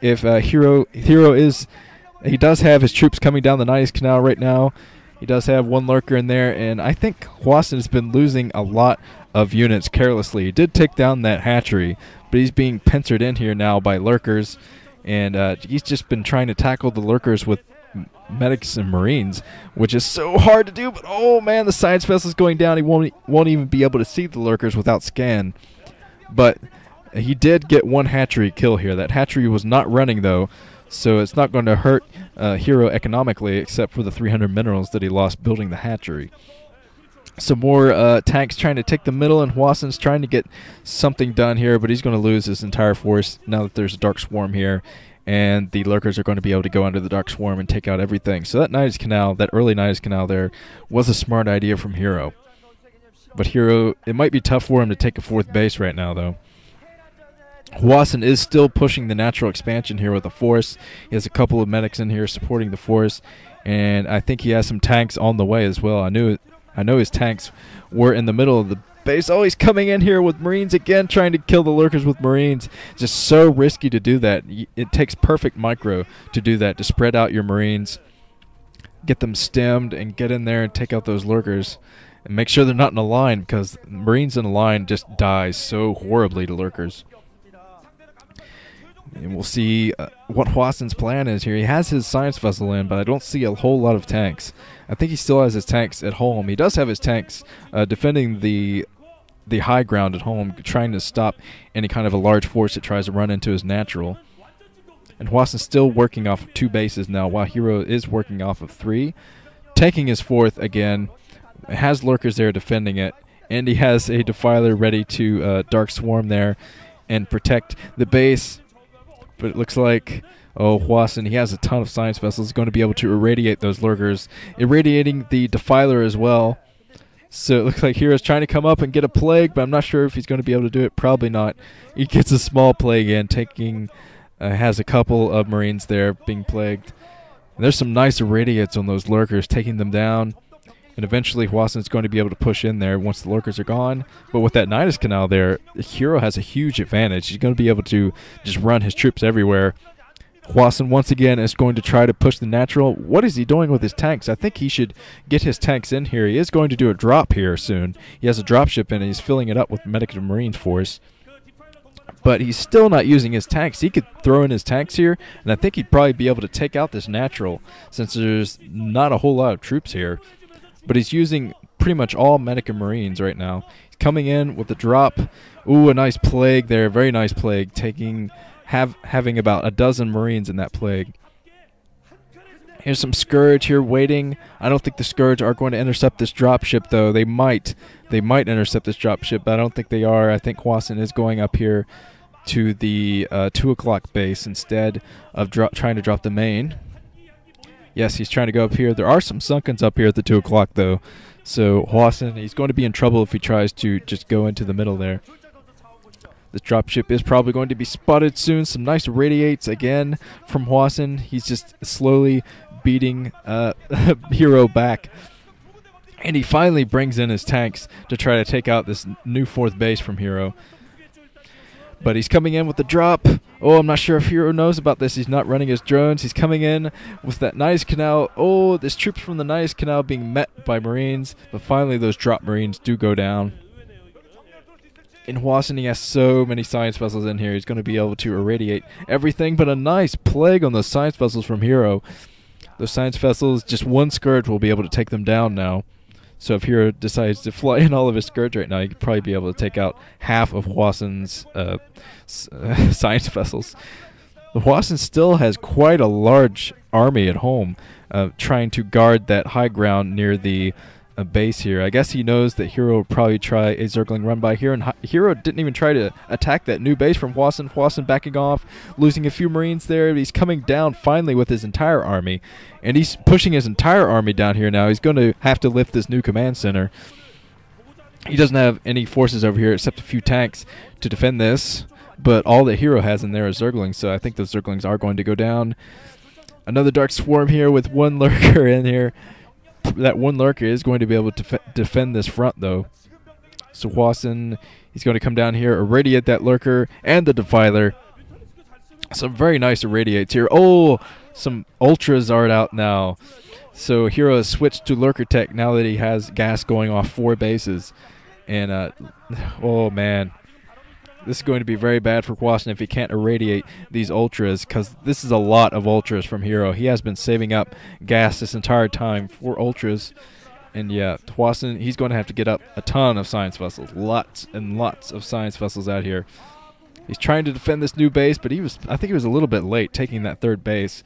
if Hero is, he does have his troops coming down the Nidus Canal right now. He does have one lurker in there, and I think Hwasin has been losing a lot of units carelessly. He did take down that hatchery, but he's being pincered in here now by lurkers, and he's just been trying to tackle the lurkers with medics and marines, which is so hard to do. But oh man, the science vessel's going down. He won't even be able to see the lurkers without scan. But he did get one hatchery kill here. That hatchery was not running though, so it's not going to hurt Hero economically, except for the 300 minerals that he lost building the hatchery. Some more tanks trying to take the middle, and Hwasin's trying to get something done here, but he's going to lose his entire force now that there's a Dark Swarm here, and the lurkers are going to be able to go under the Dark Swarm and take out everything. So that Nidus Canal, that early Nidus Canal there, was a smart idea from Hero. But Hero, it might be tough for him to take a fourth base right now, though. Hwasin is still pushing the natural expansion here with a force. He has a couple of medics in here supporting the force, and I think he has some tanks on the way as well. I know his tanks were in the middle of the base. Oh, he's coming in here with Marines again, trying to kill the lurkers with Marines. Just so risky to do that. It takes perfect micro to do that, to spread out your Marines, get them stemmed, and get in there and take out those lurkers. And make sure they're not in a line, because Marines in a line just die so horribly to lurkers. And we'll see what Hwasin's plan is here. He has his science vessel in, but I don't see a whole lot of tanks. I think he still has his tanks at home. He does have his tanks defending the high ground at home, trying to stop any kind of a large force that tries to run into his natural. And Hwasin's still working off of 2 bases now, while Hero is working off of 3. Taking his 4th again. Has lurkers there defending it. And he has a Defiler ready to Dark Swarm there and protect the base. But it looks like, Hwasin, he has a ton of science vessels, going to be able to irradiate those lurkers, irradiating the Defiler as well. So it looks like Hero's trying to come up and get a plague, but I'm not sure if he's going to be able to do it. Probably not. He gets a small plague in, has a couple of Marines there being plagued. And there's some nice irradiates on those lurkers, taking them down. And eventually Hwasin's going to be able to push in there once the lurkers are gone. But with that Nidus Canal there, Hero has a huge advantage. He's going to be able to just run his troops everywhere. Hwasin once again is going to try to push the natural. What is he doing with his tanks? I think he should get his tanks in here. He is going to do a drop here soon. He has a dropship in and he's filling it up with medic and marine force. But he's still not using his tanks. He could throw in his tanks here, and I think he'd probably be able to take out this natural, since there's not a whole lot of troops here. But he's using pretty much all medic and marines right now. He's coming in with the drop. Ooh, a nice plague there. Very nice plague. Having about a dozen marines in that plague. Here's some Scourge here waiting. I don't think the Scourge are going to intercept this dropship, though. They might intercept this dropship, but I don't think they are. I think Hwasin is going up here to the 2 o'clock base instead of trying to drop the main. Yes, he's trying to go up here. There are some Sunkens up here at the 2 o'clock, though. So Hwasin, he's going to be in trouble if he tries to just go into the middle there. This dropship is probably going to be spotted soon. Some nice radiates again from Hwasin. He's just slowly beating Hero back. And he finally brings in his tanks to try to take out this new 4th base from Hero. But he's coming in with the drop. Oh, I'm not sure if Hero knows about this. He's not running his drones. He's coming in with that Nidus Canal. Oh, there's troops from the Nidus Canal being met by Marines. But finally, those drop Marines do go down. In Hwasin, he has so many science vessels in here. He's going to be able to irradiate everything. But a nice plague on those science vessels from Hero. Those science vessels, just one Scourge will be able to take them down now. So if Hero decides to fly in all of his Scourge right now, he could probably be able to take out half of Hwasin's science vessels. The Hwasin still has quite a large army at home, trying to guard that high ground near the base here. I guess he knows that Hero will probably try a Zergling run by here, and Hero didn't even try to attack that new base from Hwasin. Hwasin backing off, losing a few Marines there. He's coming down finally with his entire army, and he's pushing his entire army down here now. He's going to have to lift this new command center. He doesn't have any forces over here except a few tanks to defend this, but all that Hero has in there is Zerglings, so I think those Zerglings are going to go down. Another Dark Swarm here with one lurker in here. That one lurker is going to be able to defend this front, though. So Hwasin, he's going to come down here, irradiate that lurker and the Defiler. Some very nice irradiates here. Oh, some ultras are out now. So Hero has switched to Lurker Tech now that he has gas going off 4 bases. And, oh man, this is going to be very bad for Hwasin if he can't irradiate these ultras, because this is a lot of ultras from Hero. He has been saving up gas this entire time for ultras. And yeah, Hwasin, he's going to have to get up a ton of science vessels. Lots and lots of science vessels out here. He's trying to defend this new base, but I think he was a little bit late taking that 3rd base.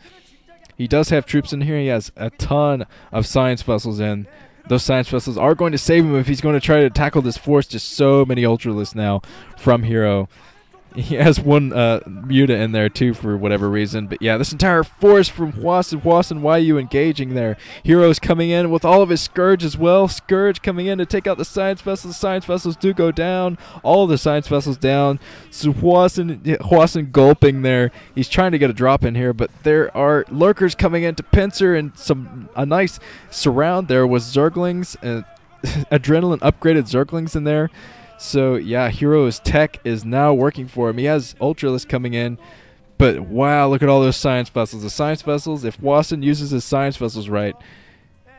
He does have troops in here. He has a ton of science vessels in. Those science vessels are going to save him if he's going to try to tackle this force. Just so many ultralists now from Hero. He has one Muta in there too for whatever reason. But yeah, this entire force from Hwasin. Hwasin, why are you engaging there? Hero's coming in with all of his Scourge as well. Scourge coming in to take out the science vessels. Science vessels do go down. All of the science vessels down. So Hwasin gulping there. He's trying to get a drop in here, but there are lurkers coming in to pincer, and a nice surround there with Zerglings and adrenaline upgraded Zerglings in there. So, yeah, Hero's tech is now working for him. He has Ultralisk coming in. But, wow, look at all those science vessels. The science vessels, if Hwasin uses his science vessels right,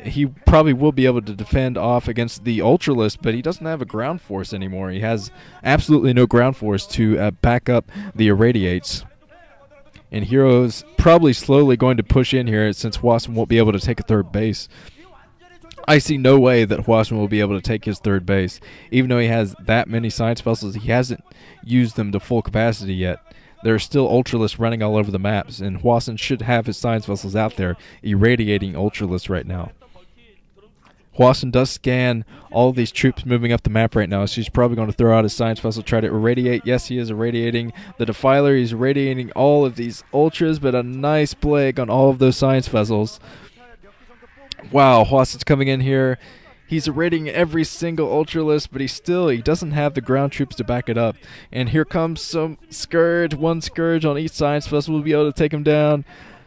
he probably will be able to defend off against the Ultralisk, but he doesn't have a ground force anymore. He has absolutely no ground force to back up the irradiates. And Hero's probably slowly going to push in here since Hwasin won't be able to take a 3rd base. I see no way that Hwasin will be able to take his 3rd base. Even though he has that many science vessels, he hasn't used them to full capacity yet. There are still Ultralisks running all over the maps, and Hwasin should have his science vessels out there irradiating Ultralisks right now. Hwasin does scan all of these troops moving up the map right now, so he's probably going to throw out his science vessel, try to irradiate. Yes, he is irradiating the Defiler. He's irradiating all of these Ultras, but a nice plague on all of those science vessels. Wow, Hwasin's coming in here. He's irradiating every single Ultralisk, but he doesn't have the ground troops to back it up. And here comes some Scourge. One Scourge on each science vessel will be able to take him down.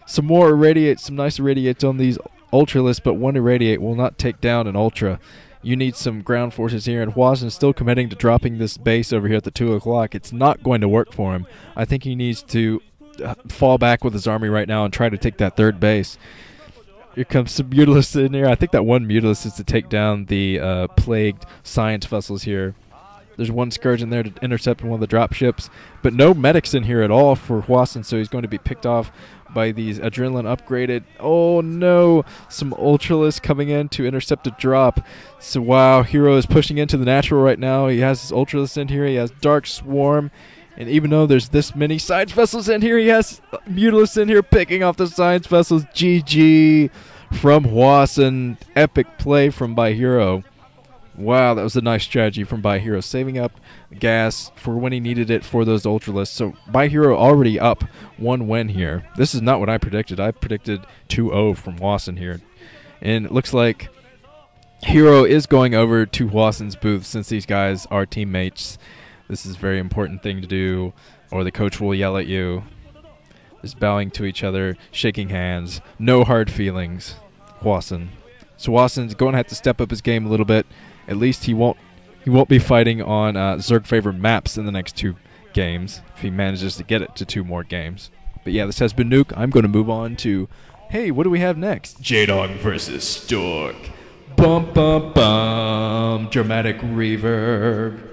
Some more irradiates, some nice irradiates on these Ultralisks, but one irradiate will not take down an Ultra. You need some ground forces here, and Hwasin is still committing to dropping this base over here at the 2 o'clock. It's not going to work for him. I think he needs to fall back with his army right now and try to take that 3rd base. Here comes some Mutalisks in here. I think that one Mutalist is to take down the plagued science vessels here. There's one Scourge in there to intercept one of the drop ships, but no medics in here at all for Hwasin, so he's going to be picked off by these adrenaline upgraded. Oh no, some Ultralisks coming in to intercept a drop. So wow, Hero is pushing into the natural right now. He has his Ultralisks in here. He has Dark Swarm. And even though there's this many science vessels in here, he has Mutalisks in here picking off the science vessels. GG from Hwasin. Epic play from by.hero. Wow, that was a nice strategy from by.hero, saving up gas for when he needed it for those Ultralisks. So by.hero already up 1 win here. This is not what I predicted. I predicted 2-0 from Hwasin here. And it looks like Hero is going over to Hwasin's booth since these guys are teammates. This is a very important thing to do, or the coach will yell at you. Just bowing to each other, shaking hands, no hard feelings. Hwasin. So Hwasin's going to have to step up his game a little bit. At least he won't be fighting on Zerg favored maps in the next 2 games if he manages to get it to 2 more games. But yeah, this has been Nuke. I'm going to move on to, hey, what do we have next? J-Dog versus Stork. Bum bum bum. Dramatic reverb.